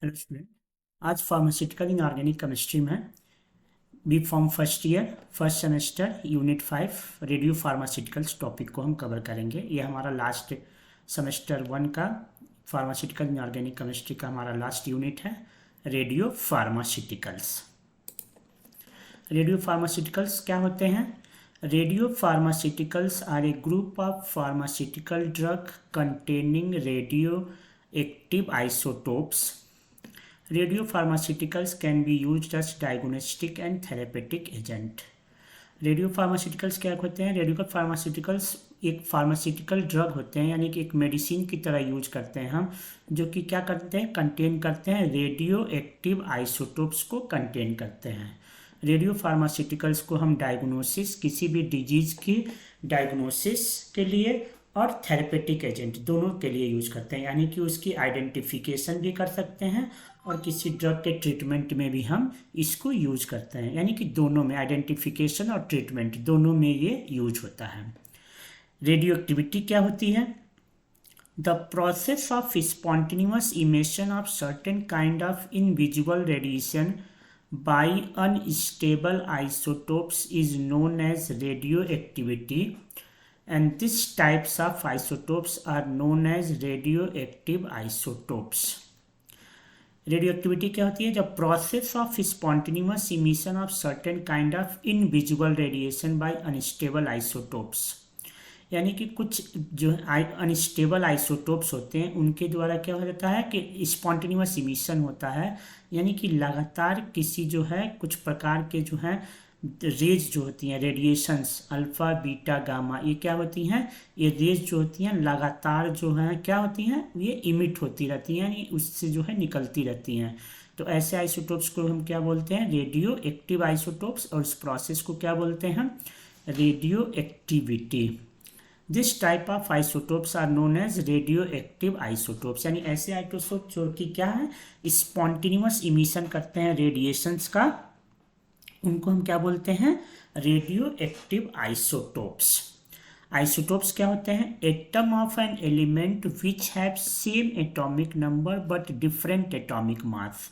Hello student. आज pharmaceutical inorganic chemistry में B pharm first year first semester unit 5 radiopharmaceuticals topic को हम cover करेंगे। ये हमारा लास्ट सेमेस्टर 1 का फार्मास्यूटिकल इन ऑर्गेनिक केमिस्ट्री का हमारा लास्ट यूनिट है रेडियो फार्मास्यूटिकल्स। रेडियो फार्मास्यूटिकल्स क्या होते हैं? Radiopharmaceuticals are a group of pharmaceutical drug containing radioactive isotopes. Radiopharmaceuticals can be used as diagnostic and therapeutic agent. Radiopharmaceuticals क्या होते हैं? Radiopharmaceuticals एक pharmaceutical drug होते हैं, यानी कि एक मेडिसिन की तरह यूज करते हैं हम, जो कि क्या करते हैं, कंटेन करते हैं रेडियो एक्टिव आइसोटोप्स को कंटेन करते हैं। रेडियो फार्मास्यूटिकल्स को हम डायग्नोसिस, किसी भी डिजीज की डायग्नोसिस के लिए और थेरेपेटिक एजेंट दोनों के लिए यूज करते हैं, यानी कि उसकी आइडेंटिफिकेशन भी कर सकते हैं और किसी ड्रग के ट्रीटमेंट में भी हम इसको यूज करते हैं, यानी कि दोनों में आइडेंटिफिकेशन और ट्रीटमेंट दोनों में ये यूज होता है। रेडियो एक्टिविटी क्या होती है? The process of spontaneous emission of certain kind of invisible radiation by unstable isotopes is known as radioactivity, and these types of isotopes are known as radioactive isotopes. Radioactivity क्या होती है? जब process of spontaneous emission of certain kind of invisible radiation by unstable isotopes, यानी कि कुछ जो unstable isotopes होते हैं उनके द्वारा क्या हो जाता है कि स्पॉन्टेनियस इमिशन होता है, यानी कि लगातार किसी जो है कुछ प्रकार के जो है रेज जो होती हैं, रेडिएशंस अल्फ़ा बीटा गामा, ये क्या होती हैं? ये रेज जो होती हैं लगातार जो हैं क्या होती हैं, ये इमिट होती रहती हैं, यानी उससे जो है निकलती रहती हैं। तो ऐसे आइसोटोप्स को हम क्या बोलते हैं? रेडियो एक्टिव आइसोटोप्स, और इस प्रोसेस को क्या बोलते हैं हम? Radioactivity. This type of isotopes are known as radioactive isotopes, यानी ऐसे आइसोटोप जो कि क्या है, स्पॉन्टेनियस इमिशन करते हैं रेडिएशंस का, उनको हम क्या बोलते हैं? Radio active isotopes. आइसोटोप्स क्या होते हैं? Atom of an element which have same atomic number but different atomic mass,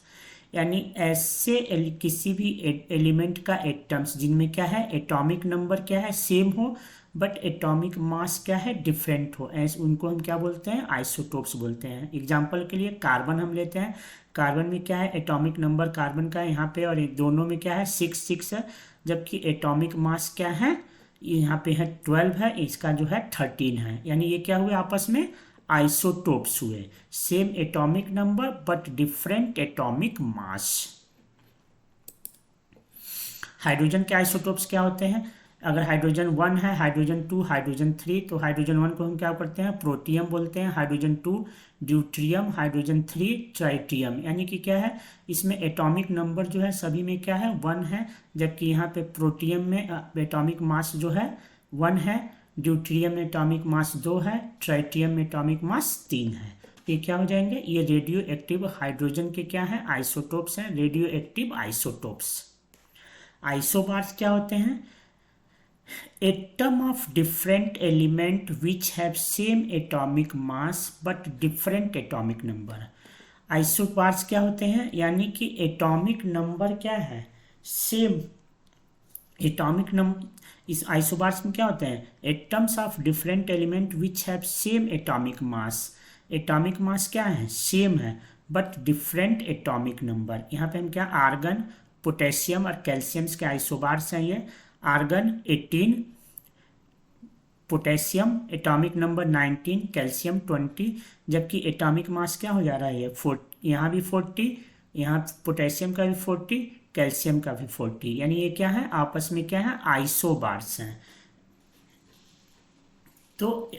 यानी ऐसे किसी भी एलिमेंट का एटम्स जिनमें क्या है, एटॉमिक नंबर क्या है, सेम हो, बट एटॉमिक मास क्या है, डिफरेंट हो, ऐसे उनको हम क्या बोलते हैं? आइसोटोप्स बोलते हैं। एग्जाम्पल के लिए कार्बन हम लेते हैं। कार्बन में क्या है, एटॉमिक नंबर कार्बन का यहाँ पे और दोनों में क्या है, 6 है, जबकि एटॉमिक मास क्या है, यहाँ पे है 12 है, इसका जो है 13 है, यानी ये क्या हुए, आपस में आइसोटोप्स हुए, same atomic number but different atomic mass. Hydrogen के आइसोटोप्स क्या होते हैं? अगर हाइड्रोजन 1 है, हाइड्रोजन 2, हाइड्रोजन 3, तो हाइड्रोजन 1 को हम क्या करते हैं? प्रोटियम बोलते हैं, हाइड्रोजन 2 ड्यूट्रियम, हाइड्रोजन 3 ट्राइटियम, यानी कि क्या है, इसमें एटॉमिक नंबर जो है सभी में क्या है, 1 है, जबकि यहाँ पे प्रोटियम में एटॉमिक मास जो है 1 है, ड्यूट्रियम में एटॉमिक मास 2 है, ट्राइटियम में एटॉमिक मास 3 है। ये क्या हो जाएंगे? ये रेडियो एक्टिव हाइड्रोजन के क्या है, आइसोटोप्स हैं, रेडियो एक्टिव आइसोटोप्स। आइसोबार्स क्या होते हैं? Atom of different element which have same atomic mass but different atomic number. Isobars क्या होते हैं? यानी कि एटॉमिक नंबर क्या है, सेम एटॉमिक नंबर। इस आइसोबार्स में क्या होते हैं? Atoms of different element which have same atomic mass, atomic mass क्या है, सेम है, बट डिफरेंट एटॉमिक नंबर। यहाँ पे हम क्या, आर्गन, पोटेशियम और कैल्शियम्स के आइसोबार्स हैं ये। Argon 18, potassium atomic number 19, calcium 20, जबकि एटॉमिक मास क्या हो जा रहा है, ये 4, यहाँ भी 40, यहाँ पोटेशियम का भी 40, कैल्शियम का भी 40, यानी ये क्या है, आपस में क्या है, आइसोबार्स हैं। तो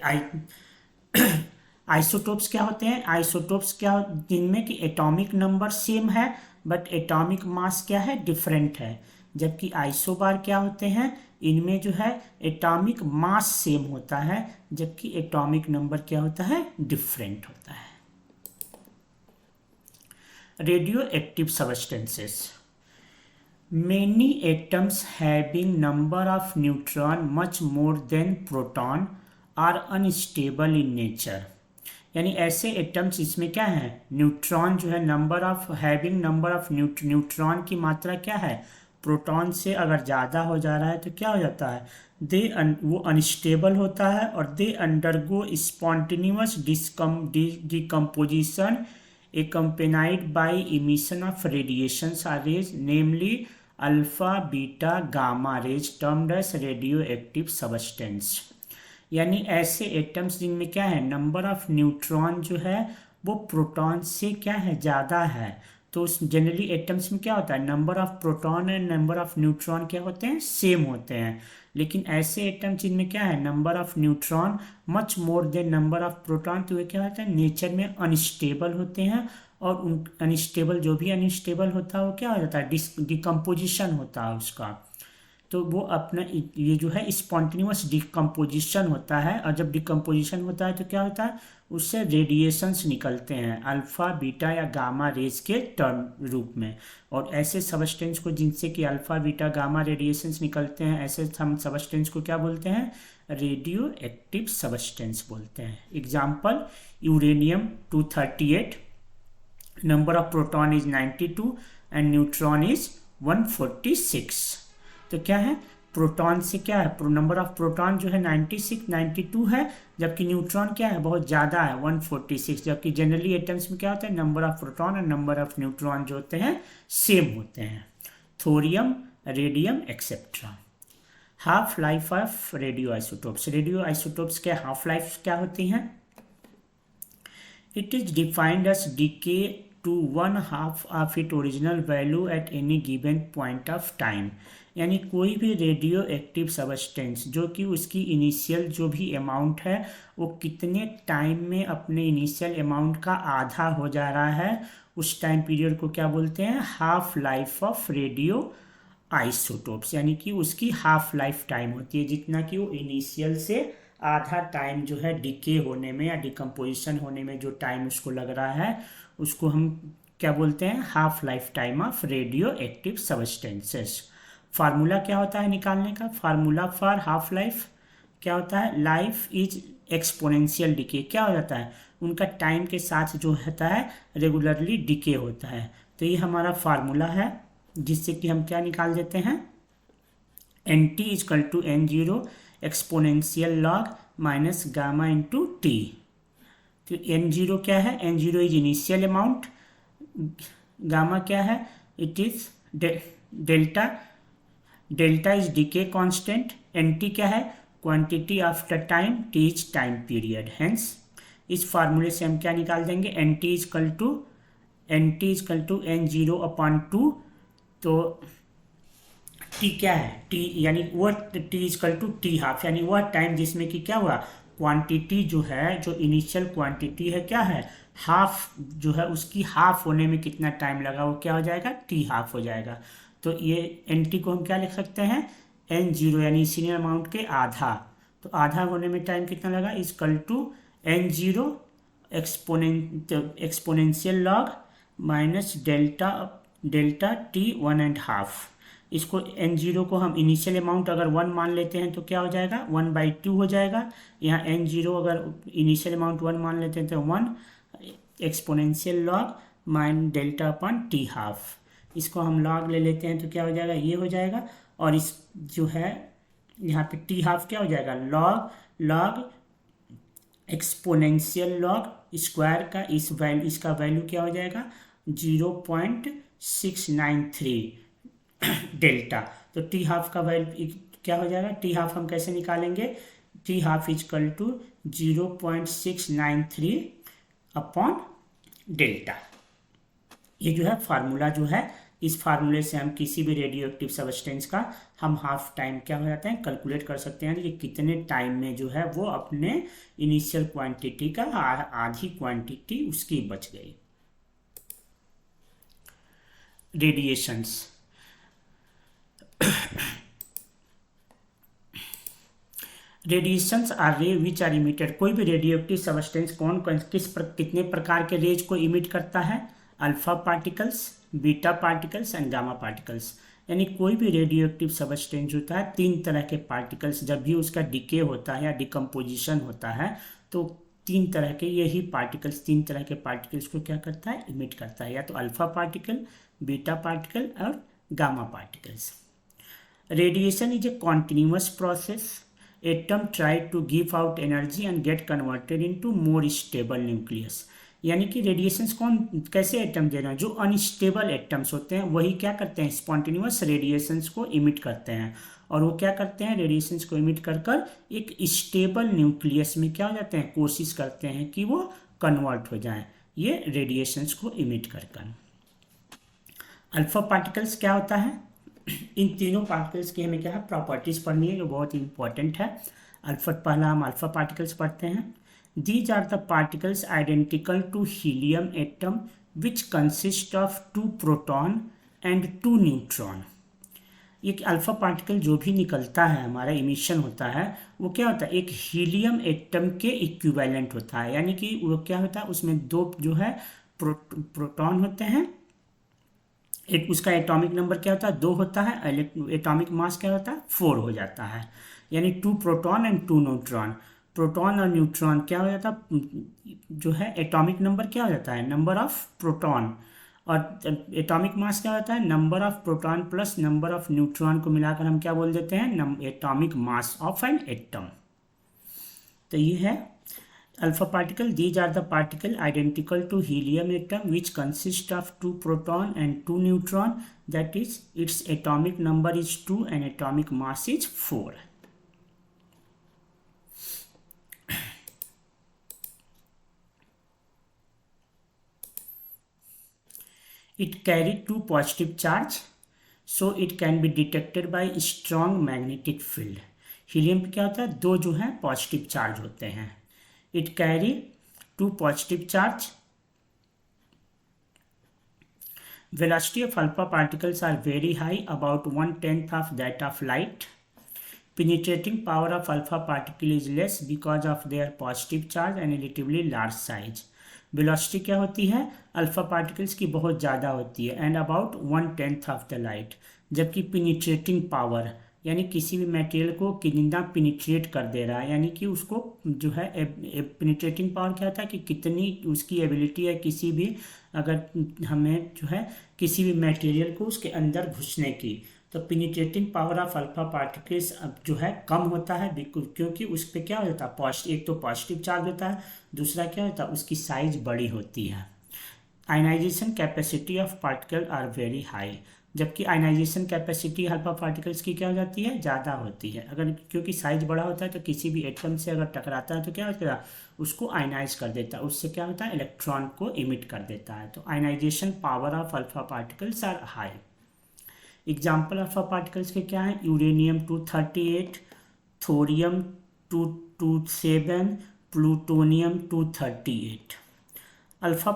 आइसोटोप्स क्या होते हैं? आइसोटोप्स क्या, जिनमें कि एटॉमिक नंबर सेम है बट एटॉमिक मास क्या है, डिफरेंट है। जबकि आइसोबार क्या होते हैं? इनमें जो है एटॉमिक मास सेम होता है, जबकि एटॉमिक नंबर क्या होता है, डिफरेंट होता है। Radio active substances. Many atoms having number of neutron much more than proton are unstable in nature. यानी ऐसे एटम्स इसमें क्या है, न्यूट्रॉन जो है number of having number of neutron की मात्रा क्या है, प्रोटॉन से अगर ज़्यादा हो जा रहा है तो क्या हो जाता है, वो अनस्टेबल होता है और they undergo spontaneous decomposition accompanied by emission of radiations or rays, namely alpha, beta, gamma rays termed as radioactive substance। यानी ऐसे एटम्स जिनमें क्या है, नंबर ऑफ न्यूट्रॉन जो है वो प्रोटॉन से क्या है, ज़्यादा है। तो उस जनरली एटम्स में क्या होता है, number of proton and number of neutron क्या होते हैं, सेम होते हैं। लेकिन ऐसे एटम जिनमें क्या है, number of neutron much more than number of proton, तो वे क्या होता है, नेचर में अनस्टेबल होते हैं। और उन अनस्टेबल जो भी अनस्टेबल होता है वो क्या हो जाता है, डिकम्पोजिशन होता है उसका। तो वो अपना ये जो है स्पॉन्टेनियस डिकम्पोजिशन होता है, और जब डिकम्पोजिशन होता है तो क्या होता है, उससे रेडिएशंस निकलते हैं अल्फ़ा, बीटा या गामा रेज के टर्म रूप में। और ऐसे सबस्टेंस को जिनसे कि अल्फ़ा, बीटा, गामा रेडिएशंस निकलते हैं, ऐसे हम सबस्टेंस को क्या बोलते हैं, रेडियो एक्टिव सबस्टेंस बोलते हैं। Example, uranium 238, number of proton is 92 and neutron is 146। तो क्या है, प्रोटॉन से क्या है, नंबर ऑफ प्रोटॉन जो है 96 92 है, जबकि न्यूट्रॉन क्या है, बहुत ज़्यादा है 146। जबकि जनरली एटम्स में क्या होता है, नंबर ऑफ प्रोटॉन और नंबर ऑफ न्यूट्रॉन जो होते हैं सेम होते हैं। Thorium, radium etcetera. Half life of radioisotopes, radioisotopes के हाफ लाइफ क्या होती हैं, it is defined as decay to 1/2 of it original value at any given point of time. यानी कोई भी रेडियो एक्टिव सबस्टेंस जो कि उसकी इनिशियल जो भी अमाउंट है वो कितने टाइम में अपने इनिशियल अमाउंट का आधा हो जा रहा है, उस टाइम पीरियड को क्या बोलते हैं, half life of radio isotopes. यानी कि उसकी हाफ लाइफ टाइम होती है, जितना कि वो इनिशियल से आधा टाइम जो है डिके होने में या डिकम्पोजिशन होने में जो टाइम उसको लग रहा है, उसको हम क्या बोलते हैं, half life time of radio active substances. Formula क्या होता है निकालने का, फार्मूला फॉर हाफ लाइफ क्या होता है, लाइफ इज एक्सपोनेंशियल डिके। क्या हो जाता है, उनका टाइम के साथ जो होता है रेगुलरली डिके होता है। तो ये हमारा फार्मूला है, जिससे कि हम क्या निकाल देते हैं, NT is equal to N0 exponential log minus gamma into T. तो N0 क्या है, N0 is initial amount, gamma क्या है, it is delta, delta is decay constant, NT क्या है, quantity after time, T is time period. Hence इस फार्मूले से हम क्या निकाल देंगे, NT is equal to N0 upon 2। तो T क्या है, T यानी वह T is equal to T half, यानी वह टाइम जिसमें कि क्या हुआ, क्वांटिटी जो है, जो इनिशियल क्वांटिटी है क्या है, हाफ जो है, उसकी हाफ होने में कितना टाइम लगा वो क्या हो जाएगा, T हाफ हो जाएगा। तो ये NT को हम क्या लिख सकते हैं, N0 यानी इनिशियल अमाउंट के आधा। तो आधा होने में टाइम कितना लगा, is equal to N0 exponential log minus delta T 1.5। इसको N0 को हम इनिशियल अमाउंट अगर 1 मान लेते हैं तो क्या हो जाएगा, 1/2 हो जाएगा। यहाँ N0 अगर इनिशियल अमाउंट 1 मान लेते हैं तो 1 exponential log mine delta upon T half. इसको हम लॉग ले लेते हैं तो क्या हो जाएगा, ये हो जाएगा। और इस जो है यहाँ पे T हाफ क्या हो जाएगा, लॉग एक्सपोनेंशियल लॉग स्क्वायर का इस वैल्यू, इसका वैल्यू क्या हो जाएगा 0.693 डेल्टा। तो T हाफ का वैल्यू क्या हो जाएगा, T हाफ हम कैसे निकालेंगे, T half is equal to 0.693 upon delta. ये जो है फार्मूला जो है, इस फार्मूले से हम किसी भी रेडियो एक्टिव सबस्टेंस का हम हाफ टाइम क्या हो जाता है कैलकुलेट कर सकते हैं कि कितने टाइम में जो है वो अपने इनिशियल क्वांटिटी का आधी क्वांटिटी उसकी बच गई। रेडिएशंस, रेडिएशंस आर रे विच आर इमिटेड। कोई भी रेडियो एक्टिव सबस्टेंस कितने प्रकार के रेज को इमिट करता है, alpha particles, beta particles and gamma particles. यानी कोई भी रेडियो एक्टिव सबस्टेंस होता है 3 तरह के पार्टिकल्स, जब भी उसका डिके होता है या डिकम्पोजिशन होता है तो तीन तरह के यही पार्टिकल्स, तीन तरह के पार्टिकल्स को क्या करता है, इमिट करता है, या तो अल्फा पार्टिकल, बीटा पार्टिकल और gamma particles. Radiation is a continuous process. Atom try to give out energy and get converted into more stable nucleus. यानी कि रेडिएशंस कौन कैसे एटम दे रहे हैं, जो अनस्टेबल एटम्स होते हैं वही क्या करते हैं, स्पॉन्टेनियस रेडिएशंस को इमिट करते हैं। और वो क्या करते हैं, रेडिएशंस को इमिट कर कर एक स्टेबल न्यूक्लियस में क्या हो जाते हैं, कोशिश करते हैं कि वो कन्वर्ट हो जाएं, ये रेडिएशंस को इमिट कर कर। अल्फा पार्टिकल्स क्या होता है, इन तीनों पार्टिकल्स की हमें क्या है, प्रॉपर्टीज पढ़नी है, जो बहुत इंपॉर्टेंट है। पहला हम अल्फा पार्टिकल्स पढ़ते हैं। These are the particles identical to helium atom which consist of 2 proton and 2 neutron. एक अल्फा पार्टिकल जो भी निकलता है, हमारा इमिशन होता है, वो क्या होता है, एक हीलियम एटम के इक्विवेलेंट होता है। यानी कि वो क्या होता है, उसमें दो जो है प्रोटॉन होते हैं, एक उसका एटॉमिक नंबर क्या होता है, 2 होता है, एटॉमिक मास क्या होता है, 4 हो जाता है। यानी 2 प्रोटॉन एंड 2 न्यूट्रॉन। प्रोटॉन और न्यूट्रॉन क्या हो जाता है, जो है एटॉमिक नंबर क्या हो जाता है, नंबर ऑफ प्रोटॉन, और एटॉमिक मास क्या होता है, number of proton plus number of neutron को मिलाकर हम क्या बोल देते हैं, atomic mass of an atom. तो ये है alpha particle. These are the particle identical to helium atom which consist of 2 proton and 2 neutron, that is its atomic number is 2 and atomic mass is 4. It carry 2 positive charge, so it can be detected by strong magnetic field. Helium पे क्या होता है, 2 जो है positive charge होते हैं। It carry 2 positive charge. Velocity of alpha particles are very high, about 1/10 of that of light. Penetrating power of alpha particle is less because of their positive charge and relatively large size. Velocity क्या होती है, alpha particles की बहुत ज़्यादा होती है, and about 1/10 of the light. जबकि पिनिट्रेटिंग power, यानी किसी भी मटेरियल को कितना पिनिट्रेट कर दे रहा है, यानी कि उसको जो है पिनिट्रेटिंग पावर क्या होता है कि कितनी उसकी एबिलिटी है, किसी भी अगर हमें जो है किसी भी मटेरियल को उसके अंदर घुसने की, तो पिनिट्रेटिंग पावर ऑफ अल्फा पार्टिकल्स अब जो है कम होता है, क्योंकि उस पर क्या होता है, एक तो पॉजिटिव चार्ज होता है, दूसरा क्या होता है, उसकी साइज बड़ी होती है। Ionisation capacity of particle are very high. जबकि आयनाइजेशन कैपेसिटी अल्फा पार्टिकल्स की क्या हो जाती है, ज़्यादा होती है। अगर क्योंकि साइज बड़ा होता है तो किसी भी एटम से अगर टकराता है तो क्या होता है, उसको आयनाइज कर देता है, उससे क्या होता है, इलेक्ट्रॉन को इमिट कर देता है। तो ionization power of alpha particles are high. Example alpha particles के क्या है, uranium 238, thorium 227, plutonium 238। Alpha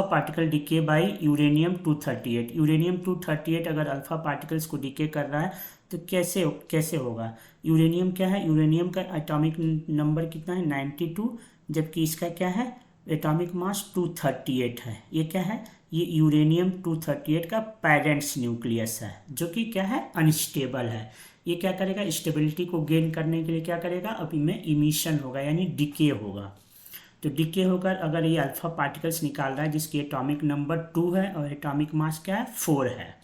particle decay by uranium 238। Uranium 238 अगर अल्फा पार्टिकल्स को डिके कर रहा है तो कैसे होगा, यूरेनियम क्या है, यूरेनियम का एटॉमिक नंबर कितना है, 92, जबकि इसका क्या है, एटॉमिक मास 238 है। ये क्या है, ये यूरेनियम 238 का पेरेंट्स न्यूक्लियस है, जो कि क्या है, अनस्टेबल है। ये क्या करेगा, स्टेबिलिटी को गेन करने के लिए क्या करेगा, अब इनमें इमिशन होगा, यानी डिके होगा। तो डिके होकर अगर ये अल्फा पार्टिकल्स निकाल रहा है जिसकी एटॉमिक नंबर 2 है और एटॉमिक मास क्या है, 4 है,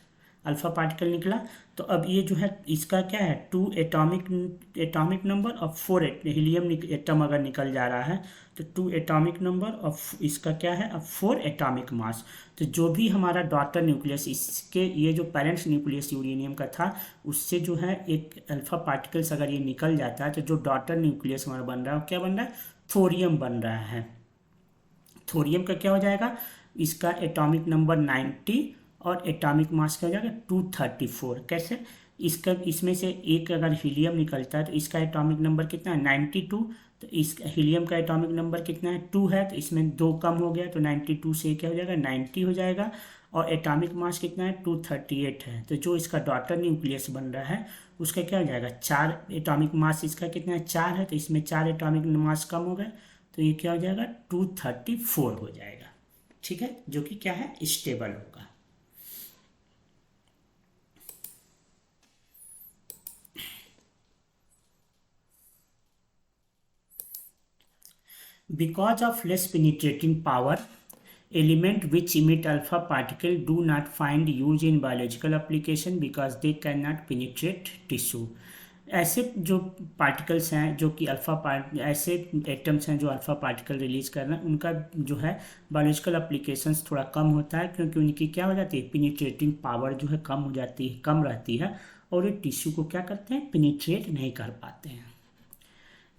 अल्फा पार्टिकल निकला, तो अब ये जो है इसका क्या है, 2 एटॉमिक नंबर और 4 हीलियम एटम अगर निकल जा रहा है तो 2 एटॉमिक नंबर और इसका क्या है, अब 4 एटॉमिक मास। तो जो भी हमारा डॉटर न्यूक्लियस, इसके ये जो पेरेंट्स न्यूक्लियस यूरेनियम का था, उससे जो है एक अल्फा पार्टिकल्स अगर ये निकल जाता है तो जो डॉटर न्यूक्लियस हमारा बन रहा है, क्या बन रहा है, थोरियम बन रहा है। थोरियम का क्या हो जाएगा, इसका एटॉमिक नंबर 90 और एटॉमिक मास क्या हो जाएगा, 234। कैसे, इसमें से एक अगर हीलियम निकलता है तो इसका एटॉमिक नंबर कितना है, 92, तो इस हीलियम का एटॉमिक नंबर कितना है, 2 है, तो इसमें 2 कम हो गया, तो 92 से क्या हो जाएगा, 90 हो जाएगा, और एटॉमिक मास कितना है, 238 है। तो जो इसका डॉटर न्यूक्लियस बन रहा है उसका क्या हो जाएगा, 4 एटॉमिक मास, इसका कितना है, 4 है, तो इसमें 4 एटॉमिक मास कम हो गए, तो ये क्या हो जाएगा, 234 हो जाएगा। ठीक है, जो कि क्या है, स्टेबल होगा। Because of less penetrating power, element which emit alpha particle do not find use in biological application because they cannot penetrate tissue. ऐसे जो पार्टिकल्स हैं जो कि ऐसे एटम्स हैं जो अल्फा पार्टिकल रिलीज कर रहे हैं, उनका जो है बायोलॉजिकल एप्लीकेशंस थोड़ा कम होता है, क्योंकि उनकी क्या हो जाती है, पेनिट्रेटिंग पावर जो है कम हो जाती है, कम रहती है, और ये टिश्यू को क्या करते हैं, पेनिट्रेट नहीं कर पाते हैं.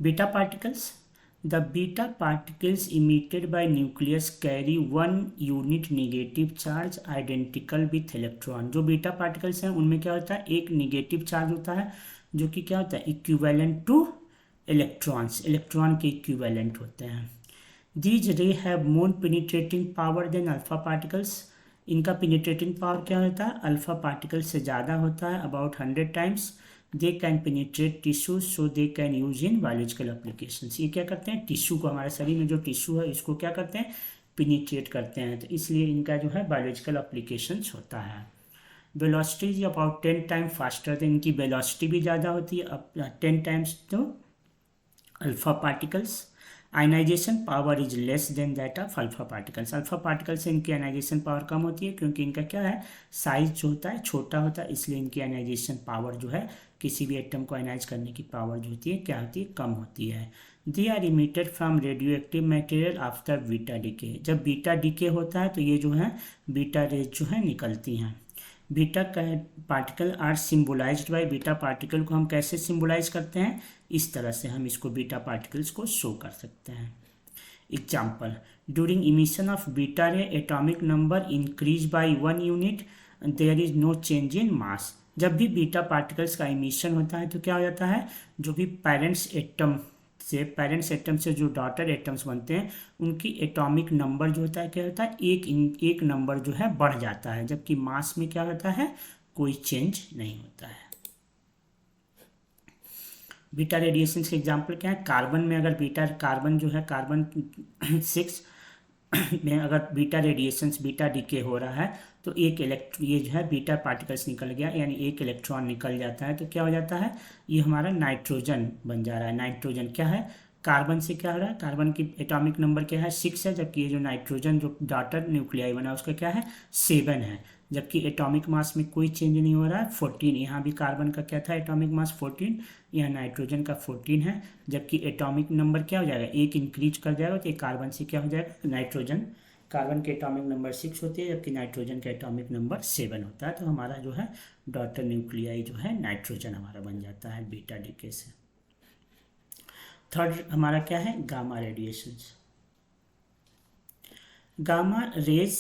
Beta particles. The beta particles emitted by nucleus carry one unit negative charge identical with electron. जो बीटा पार्टिकल्स हैं उनमें क्या होता है, एक निगेटिव चार्ज होता है जो कि क्या होता है, इक्विवेलेंट टू इलेक्ट्रॉन्स, इलेक्ट्रॉन के इक्विवेलेंट होते हैं. These ray have more penetrating power than alpha particles. इनका पेनिट्रेटिंग पावर क्या होता है, अल्फा पार्टिकल से ज़्यादा होता है, about 100 times. They can penetrate tissue so they can use in biological applications. ये क्या करते हैं, टिश्यू को, हमारे शरीर में जो टिश्यू है इसको क्या करते हैं, पेनिट्रेट करते हैं, तो इसलिए इनका जो है बायोलॉजिकल एप्लीकेशंस होता है. Velocity is about 10 times faster, तो इनकी वेलोसिटी भी ज़्यादा होती है, 10 times तो alpha particles. Ionization power is less than that of alpha particles. Alpha particle से इनकी आयनाइजेशन पावर कम होती है, क्योंकि इनका क्या है, साइज जो होता है छोटा होता है, इसलिए इनकी आयनाइजेशन पावर जो है, किसी भी एटम को आयनाइज करने की पावर जो होती है क्या होती है, कम होती है. They are emitted from radioactive material after beta decay. जब बीटा डीके होता है तो ये जो है बीटा रेज जो है निकलती हैं. Beta particle are symbolized by. Beta particle को हम कैसे सिम्बोलाइज करते हैं, इस तरह से हम इसको बीटा पार्टिकल्स को शो कर सकते हैं. Example, during emission of beta ray atomic number increase by 1 unit, there is no change in mass. जब भी बीटा पार्टिकल्स का इमिशन होता है तो क्या हो जाता है, जो भी पेरेंट्स एटम से जो डॉटर एटम्स बनते हैं उनकी एटॉमिक नंबर जो होता है क्या होता है, एक नंबर जो है बढ़ जाता है, जबकि मास में क्या होता है, कोई चेंज नहीं होता है. बीटा रेडिएशन के एग्जाम्पल क्या है, कार्बन में अगर कार्बन जो है कार्बन 6 में अगर बीटा रेडिएशंस बीटा डीके हो रहा है तो ये जो है बीटा पार्टिकल्स निकल गया, यानी एक इलेक्ट्रॉन निकल जाता है, तो क्या हो जाता है, ये हमारा नाइट्रोजन बन जा रहा है. नाइट्रोजन क्या है, कार्बन से क्या हो रहा है, कार्बन की एटॉमिक नंबर क्या है, 6 है, जबकि ये जो नाइट्रोजन जो डॉटर न्यूक्लियाई बना उसका क्या है, 7 है, जबकि एटॉमिक मास में कोई चेंज नहीं हो रहा है, 14. यहाँ भी कार्बन का क्या था, एटॉमिक मास 14, यहाँ नाइट्रोजन का 14 है, जबकि एटॉमिक नंबर क्या हो जाएगा, एक इंक्रीज कर जाएगा, तो कार्बन से क्या हो जाएगा, नाइट्रोजन. कार्बन के एटॉमिक नंबर 6 होती है, जबकि नाइट्रोजन का एटॉमिक नंबर 7 होता है, तो हमारा जो है डॉटर न्यूक्लियाई जो है नाइट्रोजन हमारा बन जाता है बीटा डीके से. थर्ड हमारा क्या है, gamma radiations. Gamma rays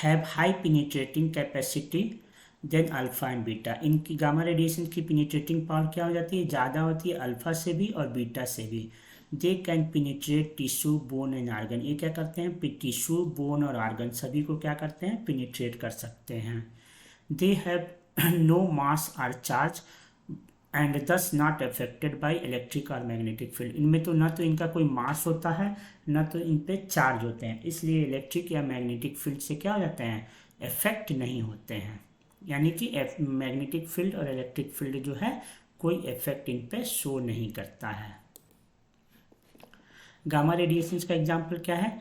have high penetrating capacity than alpha and beta. इनकी गामा रेडिएशन की पेनिट्रेटिंग पावर क्या हो जाती है, ज़्यादा होती है अल्फा से भी और बीटा से भी. They can penetrate tissue, bone and organ. ये क्या करते हैं, टिश्यू, बोन और आर्गन सभी को क्या करते हैं, पेनिट्रेट कर सकते हैं. दे हैव नो मास और चार्ज एंड दस नॉट अफेक्टेड बाय इलेक्ट्रिक और मैग्नेटिक फील्ड. इनमें तो ना तो इनका कोई मास होता है, ना तो इन पे चार्ज होते हैं, इसलिए इलेक्ट्रिक या मैग्नेटिक फील्ड से क्या हो जाते हैं, इफेक्ट नहीं होते हैं. यानी कि मैग्नेटिक फील्ड और इलेक्ट्रिक फील्ड जो है कोई इफेक्ट इन पे शो नहीं करता है. गामा रेडिएशन का एग्जाम्पल क्या है,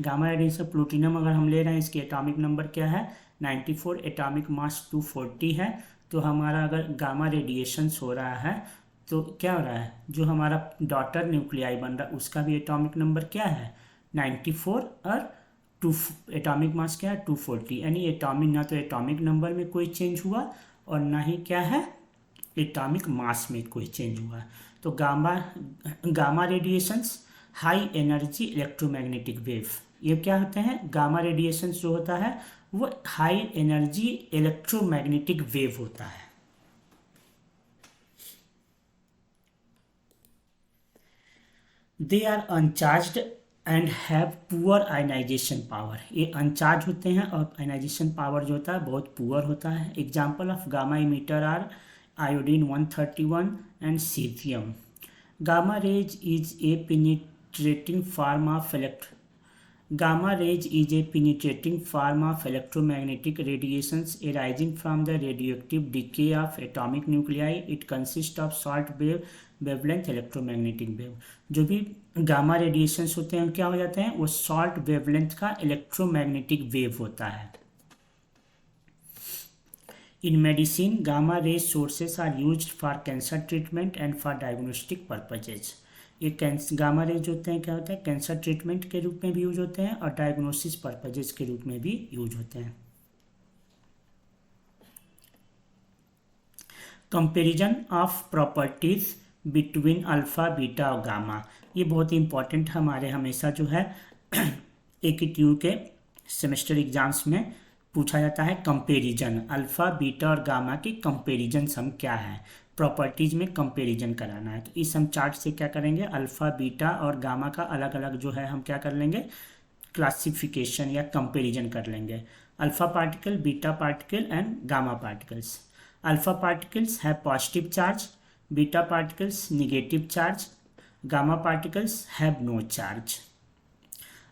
गामा रेडिएशन प्लूटोनियम अगर हम ले रहे हैं, इसकी एटॉमिक नंबर क्या है, 94, एटॉमिक मास 240 है. तो हमारा अगर गामा रेडिएशंस हो रहा है तो क्या हो रहा है, जो हमारा डॉटर न्यूक्लियाई बन रहा है उसका भी एटॉमिक नंबर क्या है, 94, और एटॉमिक मास क्या है, 240. यानी एटॉमिक, ना तो एटॉमिक नंबर में कोई चेंज हुआ और ना ही क्या है, एटॉमिक मास में कोई चेंज हुआ. तो gamma radiations high energy electromagnetic wave, ये क्या होते हैं, गामा रेडिएशंस जो होता है वो हाई एनर्जी इलेक्ट्रोमैग्नेटिक वेव होता है. They are uncharged and have poor ionization power. ये अनचार्ज होते हैं और आयनाइजेशन पावर जो होता है बहुत पुअर होता है. Example of gamma emitter are iodine 131 and सीथियम. Gamma rays is a penetrating form of Gamma rays is a penetrating form of electromagnetic radiations arising from the radioactive decay of atomic nuclei. It consists of short wave wavelength electromagnetic wave. जो भी gamma radiations होते हैं क्या हो जाते हैं, वो short wavelength का इलेक्ट्रोमैग्नेटिक वेव होता है। In medicine gamma ray sources are used for cancer treatment and for diagnostic purposes. ये गामा रेज होते हैं क्या होता है, कैंसर ट्रीटमेंट के रूप में भी यूज होते हैं और डायग्नोसिस पर्पजेज के रूप में भी यूज होते हैं। Comparison of properties between alpha beta और गामा, ये बहुत ही इंपॉर्टेंट हमारे हमेशा जो है AQ के सेमेस्टर एग्जाम्स में पूछा जाता है। कंपेरिजन अल्फा बीटा और गामा की कंपेरिजन सम क्या है, प्रॉपर्टीज में कंपेरिजन कराना है। तो इस हम चार्ट से क्या करेंगे, अल्फा बीटा और गामा का अलग अलग जो है हम क्या कर लेंगे, क्लासिफिकेशन या कंपेरिजन कर लेंगे। Alpha particle, beta particle and gamma particles. Alpha particles have positive charge, beta particles negative charge, gamma particles have no charge.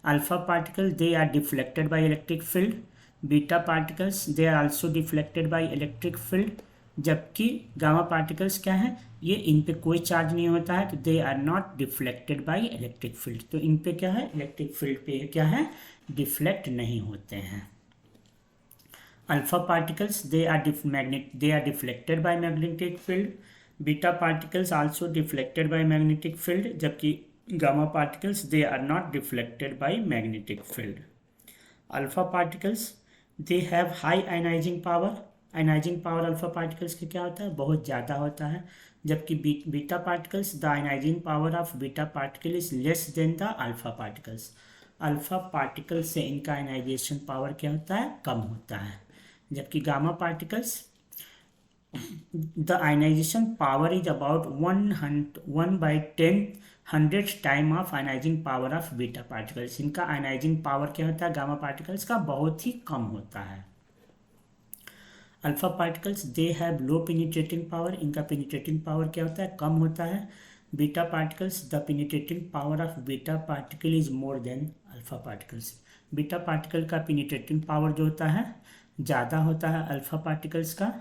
Alpha particle they are deflected by electric field, beta particles they are also deflected by electric field, जबकि gamma particles क्या है, ये इन पे कोई charge नहीं होता है, तो they are not deflected by electric field. तो इन पे क्या है, इलेक्ट्रिक फील्ड पे क्या है, डिफ्लेक्ट नहीं होते हैं। Alpha particles they are deflected by magnetic field, beta particles also deflected by magnetic field, जबकि gamma particles they are not deflected by magnetic field. Alpha particles they have high ionizing power, ionizing power alpha particles का क्या होता है, बहुत ज़्यादा होता है, जबकि beta particles the ionizing power of beta particle is less than the alpha particles. Alpha particle से इनका आयनाइजेशन पावर क्या होता है, कम होता है, जबकि gamma particles the ionization power is about 1/10 time of ionizing power of beta particles. इनका ionizing power क्या होता है, गामा पार्टिकल्स का बहुत ही कम होता है। Alpha particles they have low penetrating power, इनका पेनिट्रेटिंग पावर क्या होता है, कम होता है। Beta particles the penetrating power of beta particle is more than alpha particles. Beta particle का पेनिट्रेटिंग पावर जो होता है ज़्यादा होता है अल्फा पार्टिकल्स का,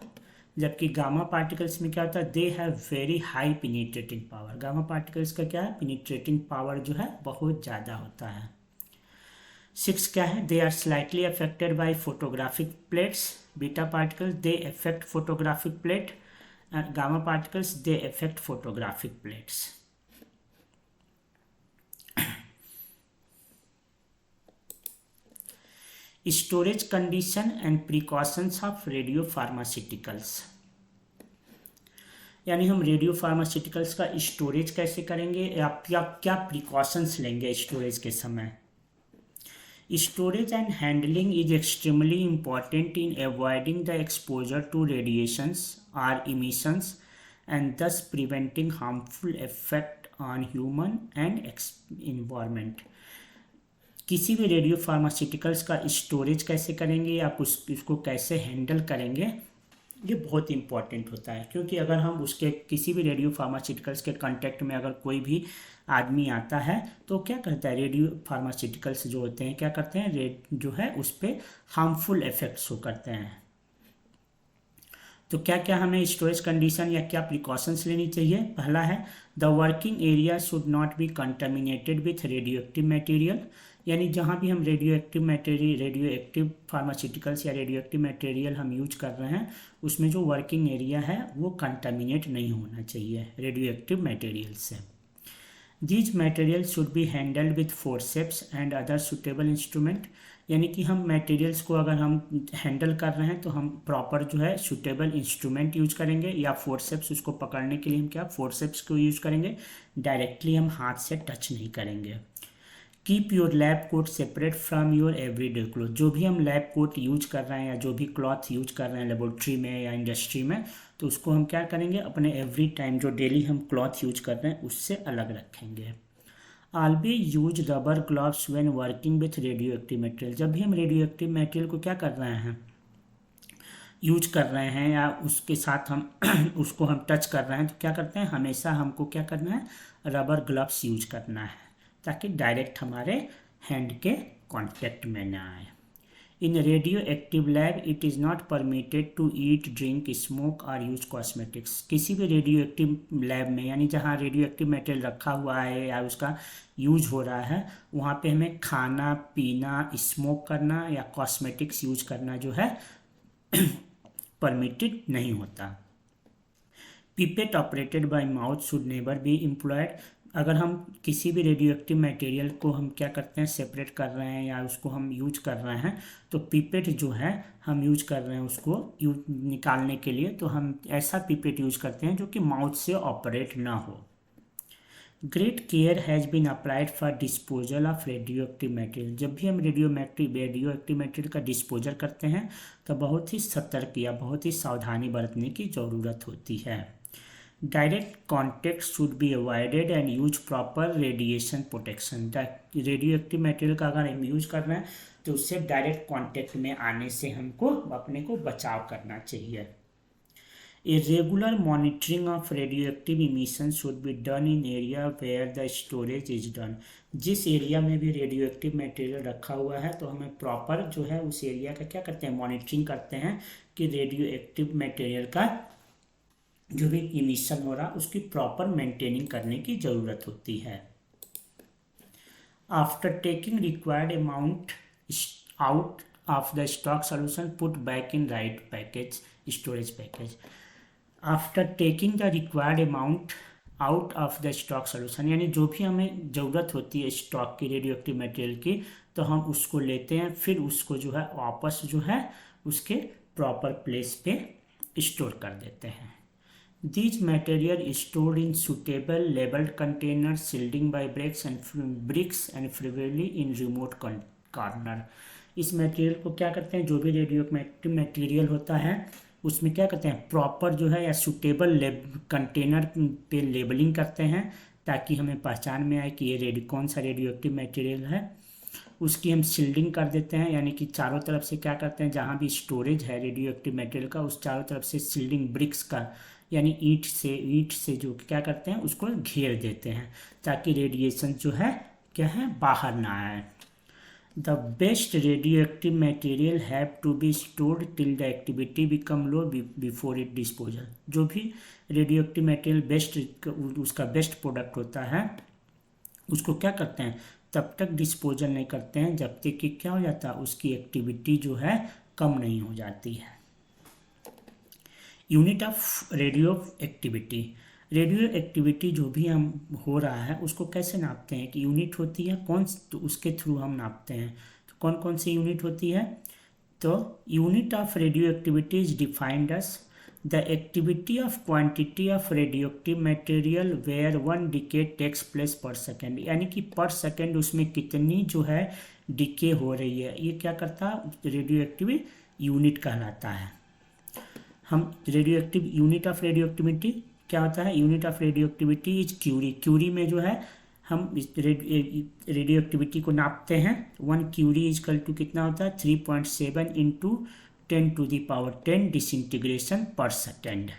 जबकि गामा पार्टिकल्स में क्या होता है, they have very high penetrating power. Gamma particles का क्या है, पेनिट्रेटिंग पावर जो है बहुत ज़्यादा होता है। 6 क्या है, they are slightly affected by photographic plates, beta particles they affect photographic plate and gamma particles they affect photographic plates. Storage condition and precautions of radiopharmaceuticals, यानी हम रेडियो फार्मास्यूटिकल्स का स्टोरेज कैसे करेंगे या क्या प्रिकॉशंस लेंगे storage के समय। Storage and handling is extremely important in avoiding the exposure to radiations और emissions and thus preventing harmful effect on human and environment. किसी भी रेडियो फार्मास्यूटिकल्स का स्टोरेज कैसे करेंगे या उसको कैसे हैंडल करेंगे, ये बहुत इंपॉर्टेंट होता है, क्योंकि अगर हम उसके किसी भी रेडियो फार्मास्यूटिकल्स के कांटेक्ट में अगर कोई भी आदमी आता है तो क्या करता है, रेडियो फार्मास्यूटिकल्स जो होते हैं क्या करते हैं, जो है उस पर हार्मफुल इफेक्ट्स शो करते हैं। तो क्या क्या हमें स्टोरेज कंडीशन या क्या प्रिकॉशंस लेनी चाहिए। पहला है, the working area should not be contaminated with radio active material, यानी जहाँ भी हम रेडियो एक्टिव फार्मास्यूटिकल्स या रेडियो एक्टिव मटेरियल हम यूज कर रहे हैं उसमें जो वर्किंग एरिया है वो कंटामिनेट नहीं होना चाहिए रेडियो एक्टिव मटेरियल से। These material should be handled with forceps and other suitable instrument, यानी कि हम मटेरियल्स को अगर हम हैंडल कर रहे हैं तो हम प्रॉपर जो है सुटेबल इंस्ट्रूमेंट यूज करेंगे, या फोर्सेप्स उसको पकड़ने के लिए हम क्या फोर्सेप्स को यूज करेंगे, डायरेक्टली हम हाथ से टच नहीं करेंगे। Keep your lab coat separate from your everyday cloth, जो भी हम लैब कोट यूज कर रहे हैं या जो भी क्लॉथ यूज कर रहे हैं लेबोरेटरी में या इंडस्ट्री में, तो उसको हम क्या करेंगे, अपने एवरी टाइम जो डेली हम क्लॉथ यूज कर रहे हैं उससे अलग रखेंगे। Always use rubber gloves when working with radio active material, जब भी हम रेडियो एक्टिव मटेरियल को क्या कर रहे हैं, यूज कर रहे हैं या उसके साथ हम उसको हम टच कर रहे हैं, तो क्या करते हैं, हमेशा हमको क्या करना है, रबर ग्लव्स यूज करना है ताकि डायरेक्ट हमारे हैंड के कांटेक्ट में ना आए। In radioactive lab it is not permitted to eat, drink, smoke और यूज कॉस्मेटिक्स। किसी भी रेडियो एक्टिव लैब में, यानी जहाँ रेडियो एक्टिव मटेरियल रखा हुआ है या उसका यूज हो रहा है, वहाँ पे हमें खाना पीना, स्मोक करना या कॉस्मेटिक्स यूज करना जो है परमिटेड नहीं होता। Pipette operated by mouth should never be employed. अगर हम किसी भी रेडियो एक्टिव मटेरियल को हम क्या करते हैं, सेपरेट कर रहे हैं या उसको हम यूज कर रहे हैं, तो पिपेट जो है हम यूज कर रहे हैं उसको निकालने के लिए, तो हम ऐसा पिपेट यूज करते हैं जो कि माउथ से ऑपरेट ना हो। Great care has been applied for disposal of radioactive material. जब भी हम रेडियो एक्टिव मटेरियल का डिस्पोजल करते हैं तो बहुत ही सतर्क या बहुत ही सावधानी बरतने की ज़रूरत होती है। Direct contact should be avoided and use proper radiation protection. Radio active material का अगर हम यूज कर रहे हैं तो उससे डायरेक्ट कॉन्टेक्ट में आने से हमको अपने को बचाव करना चाहिए। A regular monitoring of radioactive emission should be done in area where the storage is done। जिस एरिया में भी रेडियो एक्टिव मटेरियल रखा हुआ है तो हमें प्रॉपर जो है उस एरिया का क्या करते हैं, मॉनिटरिंग करते हैं कि रेडियो एक्टिव मटेरियल का जो भी इमिशन हो रहा उसकी प्रॉपर मेंटेनिंग करने की ज़रूरत होती है। After taking required amount out of the stock solution put back in right package, storage package. After taking the required amount out of the stock solution, यानी जो भी हमें ज़रूरत होती है स्टॉक की रेडियो एक्टिव मटेरियल की, तो हम उसको लेते हैं, फिर उसको जो है वापस जो है उसके प्रॉपर प्लेस पे स्टोर कर देते हैं। These material stored in suitable labeled containers, shielding by bricks and preferably in remote corner। इस मटेरियल को क्या करते हैं, जो भी रेडियो एक्टिव मटेरियल होता है उसमें क्या करते हैं, प्रॉपर जो है या सूटेबल कंटेनर पे लेबलिंग करते हैं ताकि हमें पहचान में आए कि ये कौन सा रेडियो एक्टिव मटेरियल है। उसकी हम शील्डिंग कर देते हैं, यानी कि चारों तरफ से क्या करते हैं, जहाँ भी स्टोरेज है रेडियो एक्टिव मटेरियल का उस चारों तरफ से शील्डिंग ब्रिक्स का, यानी ईंट से जो क्या करते हैं उसको घेर देते हैं ताकि रेडिएशन जो है क्या है, बाहर ना आए। The best radioactive material have to be stored till the activity become low before it disposal. जो भी रेडियो एक्टिव मटेरियल बेस्ट उसका बेस्ट प्रोडक्ट होता है उसको क्या करते हैं, तब तक डिस्पोजल नहीं करते हैं जब तक कि क्या हो जाता है, उसकी एक्टिविटी जो है कम नहीं हो जाती है। Unit of radio activity. Radio activity जो भी हम हो रहा है उसको कैसे नापते हैं कि यूनिट होती है कौन, तो उसके थ्रू हम नापते हैं। तो कौन कौन सी यूनिट होती है, तो unit of radioactivity is defined as the activity of quantity of radioactive material where 1 decay takes place per second, यानी कि पर सेकेंड उसमें कितनी जो है डिके हो रही है, ये क्या करता है, रेडियो एक्टिव यूनिट कहलाता है। हम radioactive unit of radioactivity क्या होता है, unit of radioactivity is curie. Curie में जो है हम रेडियो एक्टिविटी को नापते हैं। 1 क्यूरी इजकल टू कितना होता है, 3.7 इंटू 10⁻10 डिसइंटीग्रेशन पर सेकेंड।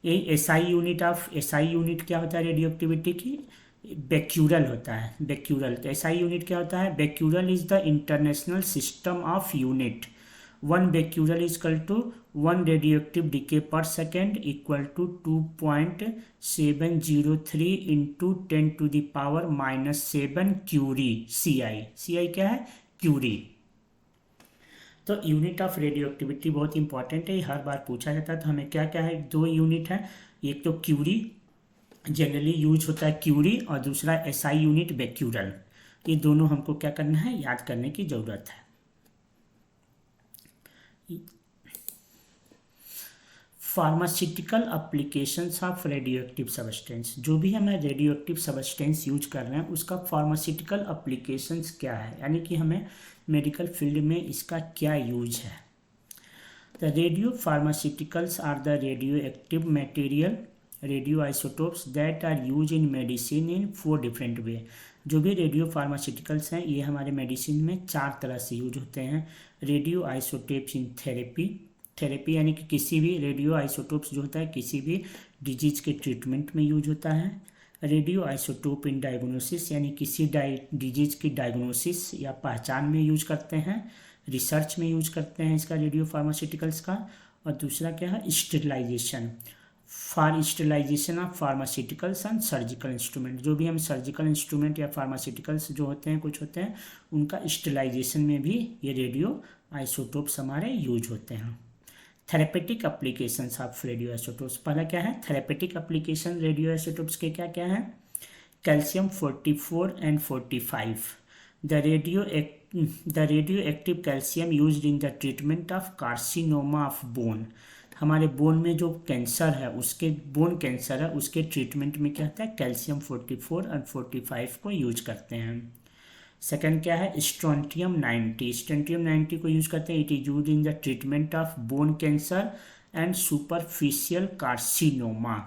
यही एसआई यूनिट क्या होता है रेडियो एक्टिविटी की, बेक्यूरल होता है, बेक्यूरल। तो एसआई यूनिट क्या होता है, becquerel is the international system of unit. 1 becquerel is equal to 1 radioactive decay per second equal to 2.703 into 10⁻⁻7 curie CI क्या है, क्यूरी। तो यूनिट ऑफ रेडियो एक्टिविटी बहुत इंपॉर्टेंट है, हर बार पूछा जाता है। तो हमें क्या क्या है, 2 यूनिट है, एक तो क्यूरी जनरली यूज होता है क्यूरी, और दूसरा एसआई यूनिट बेक्यूरल। ये दोनों हमको क्या करना है, याद करने की ज़रूरत है। Pharmaceutical applications of radioactive substance. जो भी हमें रेडियो एक्टिव सब्सटेंस यूज कर रहे हैं उसका फार्मास्यूटिकल एप्लीकेशंस क्या है, यानी कि हमें मेडिकल फील्ड में इसका क्या यूज है। The radiopharmaceuticals are the radioactive material radioisotopes that are use in medicine in 4 different way. जो भी रेडियो फार्मास्यूटिकल्स हैं ये हमारे मेडिसिन में 4 तरह से यूज होते हैं। रेडियो आइसोटोप्स इन थेरेपी यानी कि किसी भी रेडियो आइसोटोप्स जो होता है किसी भी डिजीज के ट्रीटमेंट में यूज होता है। रेडियो आइसोटोप इन डायग्नोसिस यानी किसी डिजीज की डायग्नोसिस या पहचान में यूज करते हैं। रिसर्च में यूज करते हैं इसका रेडियो फार्मास्यूटिकल्स का। और दूसरा क्या है, sterilization, for sterilization of pharmaceuticals and surgical instrument. जो भी हम सर्जिकल इंस्ट्रूमेंट या फार्मास्यूटिकल्स जो होते हैं कुछ होते हैं उनका स्टेरिलाइजेशन में भी ये रेडियो आइसोटोप्स हमारे यूज होते हैं। Therapeutic applications of radio isotopes, पहला क्या है थेरेपेटिक एप्लीकेशन रेडियो आइसोटोप्स के क्या क्या है। Calcium 44 and 45, the radioactive calcium used in the treatment of carcinoma of bone। हमारे बोन में जो कैंसर है उसके बोन कैंसर है उसके ट्रीटमेंट में क्या होता है कैल्शियम 44 और 45 को यूज करते हैं। सेकंड क्या है स्ट्रोंटियम 90, स्ट्रोंटियम 90 को यूज करते हैं, it is use in the treatment of bone cancer and superficial carcinoma.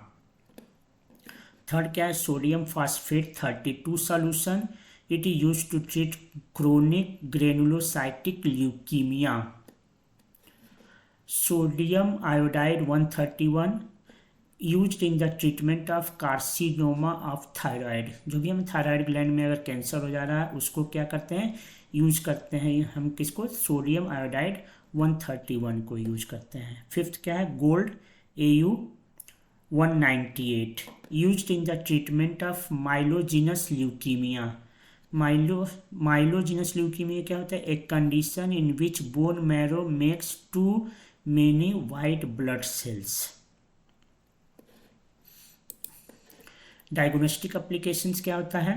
Third क्या है sodium phosphate 32 solution, it is use to treat chronic granulocytic leukaemia. Sodium iodide 131 used in the treatment of carcinoma of thyroid. जो भी हम thyroid gland में अगर cancer हो जा रहा है उसको क्या करते हैं यूज करते हैं हम किसको सोडियम आयोडाइड 131 को यूज करते हैं। फिफ्थ क्या है gold AU 198 used in the treatment of myelogenous leukaemia. Myelogenous leukaemia क्या होता है एक condition in which bone marrow makes too many white blood cells. Diagnostic applications क्या होता है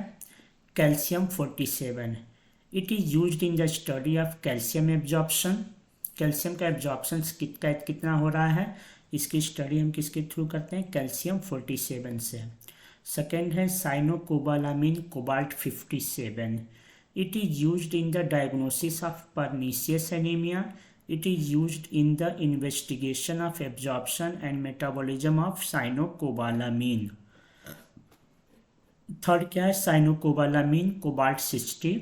calcium 47, it is used in the study of calcium absorption. Calcium का absorption कितना हो रहा है इसकी स्टडी हम किसके थ्रू करते हैं कैल्शियम 47 से। सेकेंड है cyanocobalamin cobalt 57, it is used in the diagnosis of pernicious anaemia, it is used in the investigation of absorption and metabolism of cyanocobalamin. Third क्या है cyanocobalamin cobalt 60,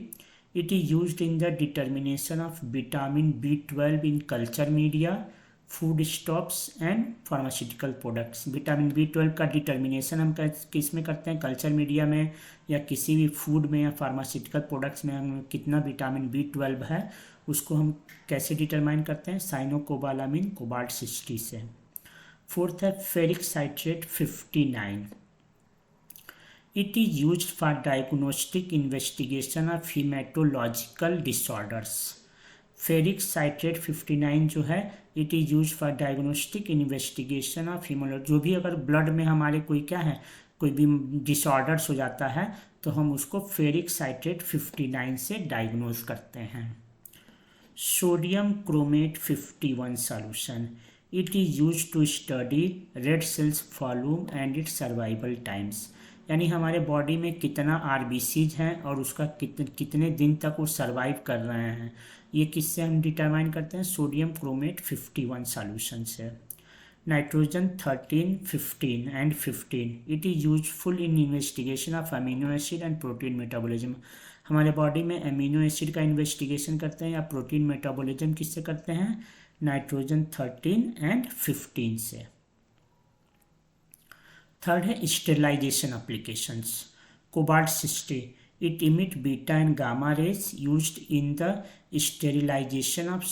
it is used in the determination of vitamin B12 in culture media food stops and pharmaceutical products. Vitamin B12 का determination हम किस में करते हैं culture media में या किसी भी फूड में या फार्मास्यूटिकल प्रोडक्ट्स में हम कितना विटामिन B12 है उसको हम कैसे डिटरमाइन करते हैं साइनोकोबालामिन कोबाल्ट 60 से। फोर्थ है ferric citrate 59, it is used for diagnostic investigation of hematological disorders। Ferric citrate 59 जो है it is use for diagnostic investigation of haemology. जो भी अगर ब्लड में हमारे कोई क्या है कोई भी डिसऑर्डर्स हो जाता है तो हम उसको फेरिक साइट्रेट 59 से डायग्नोज करते हैं। Sodium chromate 51 solution, it is use to study red cells volume and its survival times. यानी हमारे बॉडी में कितना RBCs हैं और उसका कितने दिन तक वो सर्वाइव कर रहे हैं ये किससे हम डिटरमाइन करते हैं सोडियम क्रोमेट 51 सॉल्यूशन से। Nitrogen 13, 15 and 15, it is useful in investigation of amino acid and protein metabolism. हमारे बॉडी में अमीनो एसिड का इन्वेस्टिगेशन करते हैं या प्रोटीन मेटाबॉलिज्म किससे करते हैं नाइट्रोजन 13 एंड 15 से। थर्ड है sterilization applications cobalt 60, it emit beta and gamma rays used in the sterilization of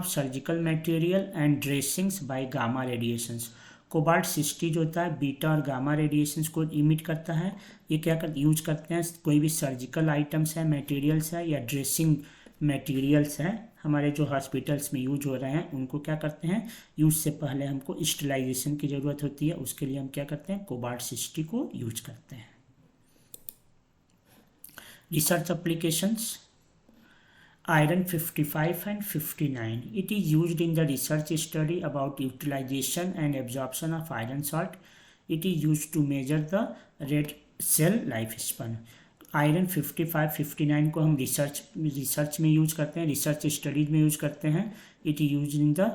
surgical material and dressings by gamma radiations. Cobalt 60 जो होता है बीटा और गामा रेडिएशंस को इमिट करता है। ये क्या यूज करते हैं कोई भी सर्जिकल आइटम्स है मटेरियल्स है या ड्रेसिंग मटेरियल्स हैं हमारे जो हॉस्पिटल्स में यूज हो रहे हैं उनको क्या करते हैं यूज से पहले हमको स्टेरिलाइजेशन की ज़रूरत होती है उसके लिए हम क्या करते हैं कोबाल्ट 60 को यूज करते हैं। Research applications iron 55 and 59, it is used in the research study about utilization and absorption of iron salt, it is used to measure the red cell lifespan। Iron 55, 59 को हम रिसर्च में use करते हैं research studies में use करते हैं। It use in the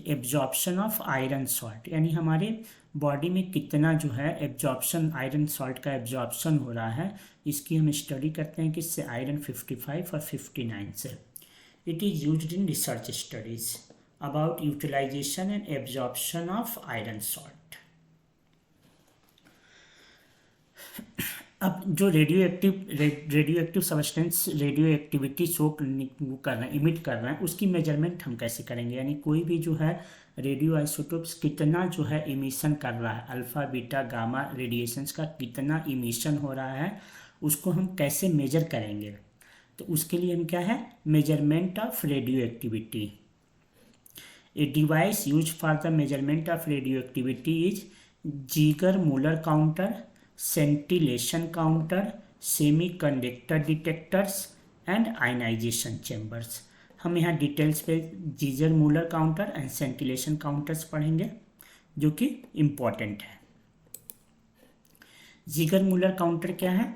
absorption of iron salt, यानी हमारे बॉडी में कितना जो है एब्जॉर्प्शन आयरन सॉल्ट का एब्जॉर्प्शन हो रहा है इसकी हम स्टडी करते हैं किससे आयरन 55 और 59 से। It is used in research studies about utilization and absorption of iron salt. अब जो radioactive substance radioactivity show कर रहे हैं, इमिट कर रहे हैं, उसकी मेजरमेंट हम कैसे करेंगे? यानी कोई भी जो है रेडियो आइसोटोप्स कितना जो है इमिशन कर रहा है, अल्फा बीटा गामा रेडिएशंस का कितना इमिशन हो रहा है, उसको हम कैसे मेजर करेंगे? तो उसके लिए हम क्या है, measurement of radioactivity. A device use for the measurement of radioactivity is Geiger Muller counter, scintillation counter, semiconductor detectors and ionization chambers. हम यहाँ डिटेल्स पे Geiger Muller counter and scintillation counters पढ़ेंगे जो कि important है। Jigar Muller counter क्या है?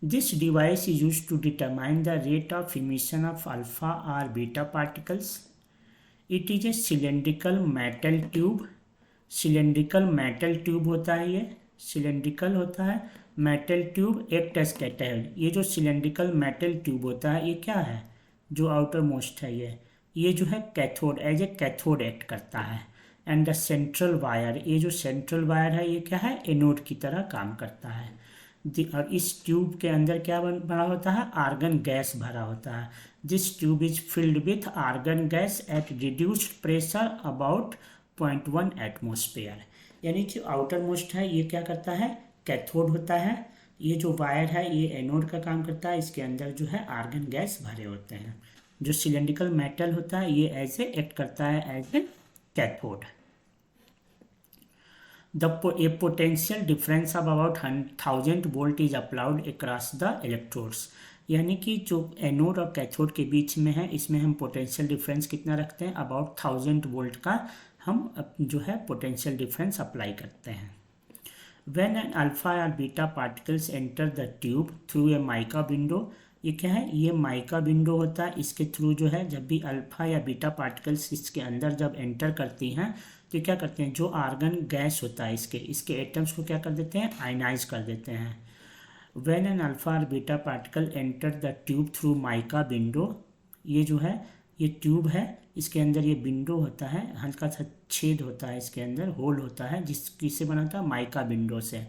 This device is use to determine the rate of emission of alpha और beta particles. It is a cylindrical metal tube. Cylindrical metal tube होता है, ये सिलेंड्रिकल होता है metal tube act as cathode. ये जो सिलेंड्रिकल मेटल ट्यूब होता है ये क्या है, जो आउटर मोस्ट है ये जो है cathode, as a cathode act करता है। एंड द सेंट्रल वायर, ये जो सेंट्रल वायर है ये क्या है, एनोड की तरह काम करता है। और इस ट्यूब के अंदर क्या भरा होता है, आर्गन गैस भरा होता है। This tube is filled with argon gas at reduced pressure about 0.1 atmosphere. यानी जो आउटर मोस्ट है ये क्या करता है, कैथोड होता है। ये जो वायर है ये एनोड का काम करता है, इसके अंदर जो है आर्गन गैस भरे होते हैं। जो सिलेंड्रिकल मेटल होता है ये ऐसे एक्ट करता है as a cathode. A potential difference of about 1000 volt is applied across the electrodes। यानी कि जो एनोड और कैथोड के बीच में है इसमें हम पोटेंशियल डिफरेंस कितना रखते हैं, अबाउट 1000 वोल्ट का हम जो है पोटेंशियल डिफरेंस अप्लाई करते हैं। When an alpha or beta particles enter the tube through a mica window, ये क्या है, ये माइका विंडो होता है, इसके थ्रू जो है जब भी अल्फा या बीटा पार्टिकल्स इसके अंदर जब एंटर करती हैं तो क्या करते हैं, जो आर्गन गैस होता है इसके एटम्स को क्या कर देते हैं, आयनाइज कर देते हैं। व्हेन एन अल्फा और beta particle enter the tube through mica window, ये जो है ये ट्यूब है, इसके अंदर ये विंडो होता है, हल्का सा छेद होता है, इसके अंदर होल होता है जिससे बना था माइका विंडो से।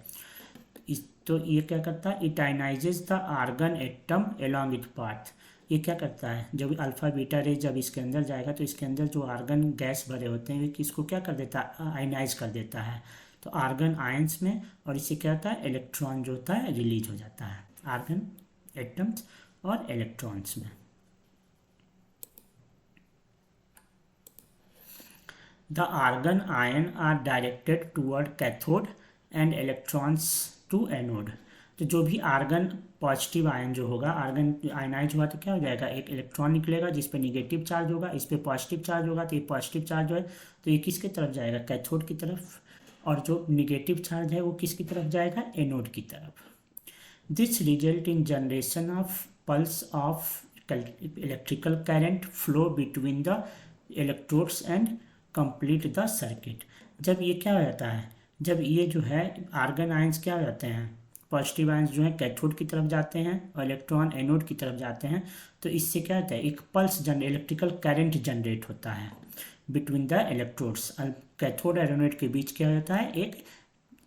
तो ये क्या करता है, it ionizes the argon atom along it path. ये क्या करता है, जब अल्फा बीटा रे जब इसके अंदर जाएगा तो इसके अंदर जो आर्गन गैस भरे होते हैं इसको क्या कर देता है, आयनाइज कर देता है। तो आर्गन आयंस में, और इससे क्या होता है, इलेक्ट्रॉन जो होता है रिलीज हो जाता है आर्गन एटम्स और इलेक्ट्रॉन्स में। The argon ion are directed toward cathode and electrons to anode. तो जो भी आर्गन पॉजिटिव आयन जो होगा, आर्गन आयनाइज हुआ तो क्या हो जाएगा, एक इलेक्ट्रॉन निकलेगा जिस पे निगेटिव चार्ज होगा, इस पे पॉजिटिव चार्ज होगा, तो ये पॉजिटिव चार्ज है तो ये किसकी तरफ जाएगा, कैथोड की तरफ, और जो निगेटिव चार्ज है वो किसकी तरफ जाएगा, एनोड की तरफ। This result in generation of pulse of electrical current flow between the electrodes and complete the circuit. जब ये क्या हो जाता है, जब ये जो है आर्गन आयंस क्या हो जाते हैं, पॉजिटिव आयंस जो है कैथोड की तरफ जाते हैं और इलेक्ट्रॉन एनोड की तरफ जाते हैं, तो इससे क्या होता है, एक पल्स इलेक्ट्रिकल करंट जनरेट होता है बिटवीन द इलेक्ट्रोड्स। कैथोड और एनोड के बीच क्या होता है, एक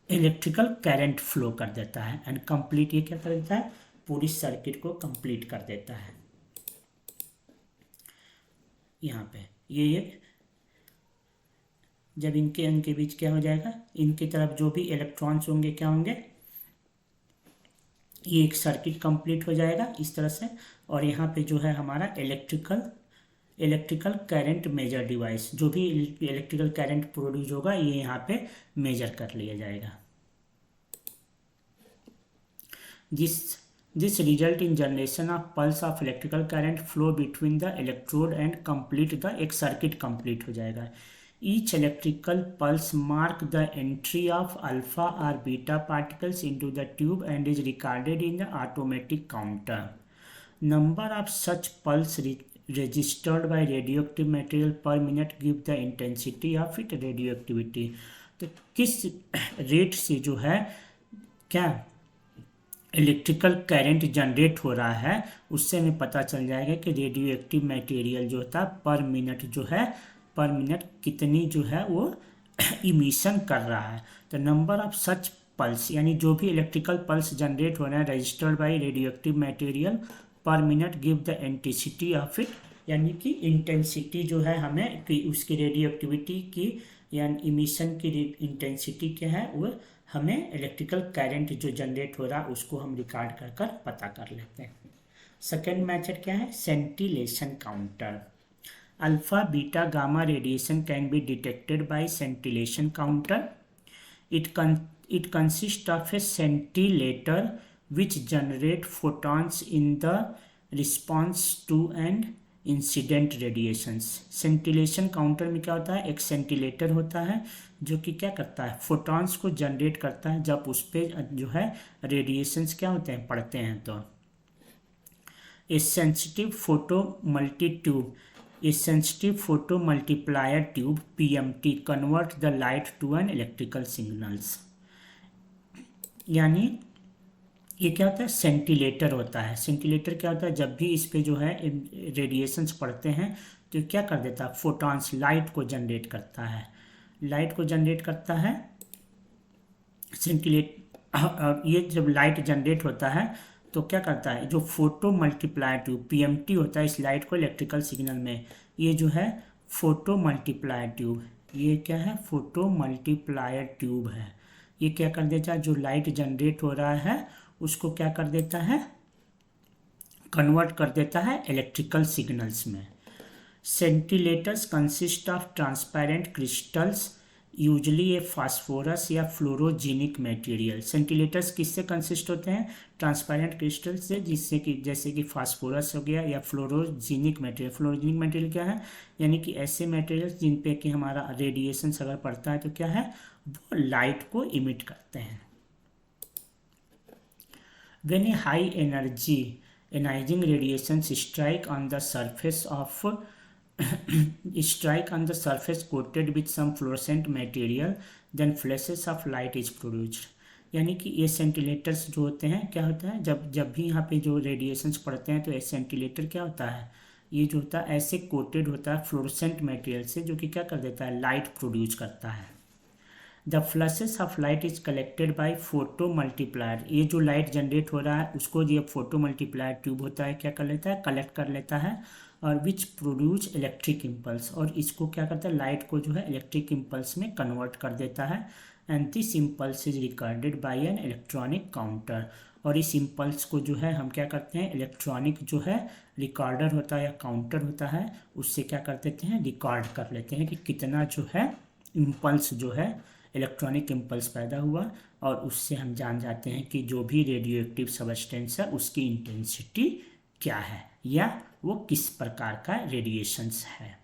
इलेक्ट्रिकल करंट फ्लो कर देता है एंड कंप्लीट, ये क्या कर देता है, पूरी सर्किट को कंप्लीट कर देता है। यहाँ पे ये जब इनके बीच क्या हो जाएगा, इनकी तरफ जो भी इलेक्ट्रॉन्स होंगे क्या होंगे, ये एक सर्किट कंप्लीट हो जाएगा इस तरह से। और यहाँ पे जो है हमारा इलेक्ट्रिकल करंट मेजर डिवाइस, जो भी इलेक्ट्रिकल करंट प्रोड्यूस होगा ये यहाँ पे मेजर कर लिया जाएगा। This result in generation of pulse of electrical current flow between the electrode and complete the, एक सर्किट कंप्लीट हो जाएगा। Each electrical pulse mark the entry of alpha or beta particles into the tube and is recorded in the automatic counter. Number of such pulse registered by radioactive material per minute give the intensity of its radioactivity। तो किस rate से जो है क्या electrical current generate हो रहा है उससे हमें पता चल जाएगा कि रेडियो एक्टिव मटेरियल जो होता है पर मिनट जो है, पर मिनट कितनी जो है वो इमिशन कर रहा है। तो नंबर ऑफ सच पल्स, यानी जो भी इलेक्ट्रिकल पल्स जनरेट हो रहा है रजिस्टर्ड बाय रेडियोएक्टिव मटेरियल पर minute give the intensity of it, यानी कि इंटेंसिटी जो है हमें कि उसकी रेडियोएक्टिविटी की यानी इमिशन की इंटेंसिटी क्या है वो हमें इलेक्ट्रिकल करंट जो जनरेट हो रहा है उसको हम रिकॉर्ड कर कर पता कर लेते हैं। सेकेंड मेथड क्या है, scintillation counter. Alpha beta gamma radiation can be detected by scintillation counter. It consists of a scintillator which generate photons in the response to an incident radiations. Scintillation counter में क्या होता है, एक सेंटिलेटर होता है जो कि क्या करता है, फोटॉन्स को जनरेट करता है जब उस पर जो है रेडिएशंस क्या होते हैं, पड़ते हैं। तो a sensitive photo multi tube, a sensitive photo multiplier tube PMT convert the light to an electrical signals, यानी ये क्या होता है, सेंटिलेटर होता है। सेंटिलेटर क्या होता है, जब भी इस पे जो है रेडिएशंस पड़ते हैं तो क्या कर देता है, फोटॉन्स लाइट को जनरेट करता है, लाइट को जनरेट करता है और ये जब लाइट जनरेट होता है तो क्या करता है, जो फोटो मल्टीप्लायर ट्यूब PMT होता है इस लाइट को इलेक्ट्रिकल सिग्नल में, ये जो है फोटो मल्टीप्लायर ट्यूब, ये क्या है, फोटो मल्टीप्लायर ट्यूब है। ये क्या कर देता है, जो लाइट जनरेट हो रहा है उसको क्या कर देता है, कन्वर्ट कर देता है इलेक्ट्रिकल सिग्नल्स में। Scintillators consist of transparent crystals usually a phosphorus या फ्लोरोजेनिक मटेरियल। सेंटिलेटर्स किससे कंसिस्ट होते हैं, ट्रांसपेरेंट क्रिस्टल से, जिससे कि जैसे कि फास्फोरस हो गया या फ्लोरोजेनिक मटेरियल। फ्लोरोजेनिक मटेरियल क्या है, यानी कि ऐसे मटेरियल्स जिन पे कि हमारा रेडिएशन अगर पड़ता है तो क्या है, वो लाइट को इमिट करते हैं। When a high energy ionizing radiations strike on the surface coated with some fluorescent material, then flashes of light is produced। यानी कि ये सेंटिलेटर्स जो होते हैं क्या होता है, जब भी यहाँ पे जो रेडिएशंस पड़ते हैं तो ये सेंटिलेटर क्या होता है, ये जो होता है ऐसे कोटेड होता है फ्लोरोसेंट मटेरियल से जो कि क्या कर देता है, लाइट प्रोड्यूस करता है। The flashes of light is collected by photo multiplier, ये जो लाइट जनरेट हो रहा है उसको ये फोटो मल्टीप्लायर ट्यूब होता है क्या कर लेता है, कलेक्ट कर लेता है, और विच प्रोड्यूस इलेक्ट्रिक इम्पल्स, और इसको क्या करता है, लाइट को जो है इलेक्ट्रिक इम्पल्स में कन्वर्ट कर देता है। And this impulse is recorded by an electronic counter, और इस इम्पल्स को जो है हम क्या करते हैं, इलेक्ट्रॉनिक जो है रिकॉर्डर होता है या काउंटर होता है उससे क्या कर देते हैं, रिकॉर्ड कर लेते हैं कि कितना जो है इम्पल्स जो है इलेक्ट्रॉनिक इम्पल्स पैदा हुआ, और उससे हम जान जाते हैं कि जो भी रेडियोएक्टिव सब्सटेंस है उसकी इंटेंसिटी क्या है या वो किस प्रकार का रेडिएशंस है।